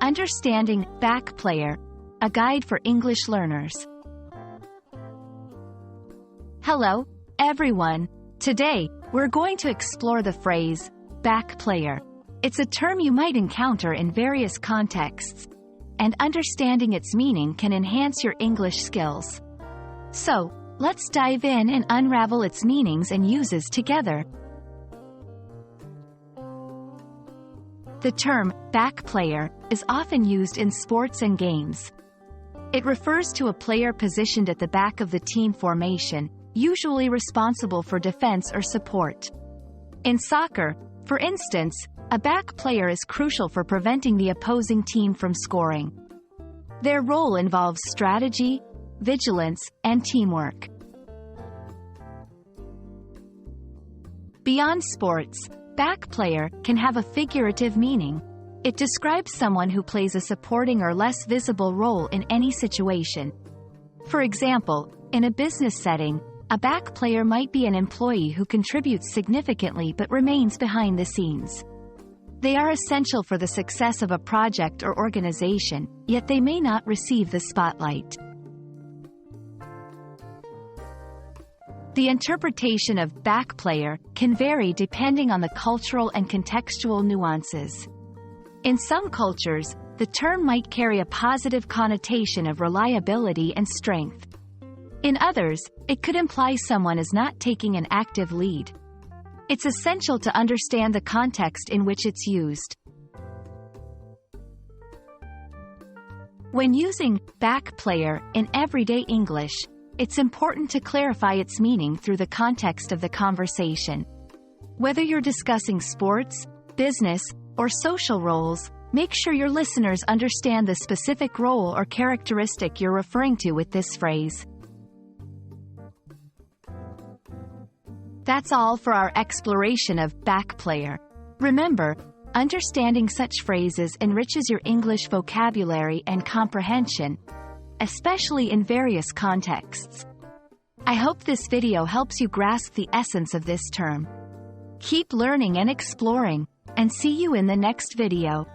Understanding back player, a guide for English learners. Hello, everyone. Today, we're going to explore the phrase, back player. It's a term you might encounter in various contexts, and understanding its meaning can enhance your English skills. So, let's dive in and unravel its meanings and uses together. The term, back player, is often used in sports and games. It refers to a player positioned at the back of the team formation, usually responsible for defense or support. In soccer, for instance, a back player is crucial for preventing the opposing team from scoring. Their role involves strategy, vigilance, and teamwork. Beyond sports, back player can have a figurative meaning. It describes someone who plays a supporting or less visible role in any situation. For example, in a business setting, a back player might be an employee who contributes significantly but remains behind the scenes. They are essential for the success of a project or organization, yet they may not receive the spotlight. The interpretation of back player can vary depending on the cultural and contextual nuances. In some cultures, the term might carry a positive connotation of reliability and strength. In others, it could imply someone is not taking an active lead. It's essential to understand the context in which it's used. When using back player in everyday English, it's important to clarify its meaning through the context of the conversation. Whether you're discussing sports, business, or social roles, make sure your listeners understand the specific role or characteristic you're referring to with this phrase. That's all for our exploration of back player. Remember, understanding such phrases enriches your English vocabulary and comprehension, especially in various contexts. I hope this video helps you grasp the essence of this term. Keep learning and exploring, and see you in the next video.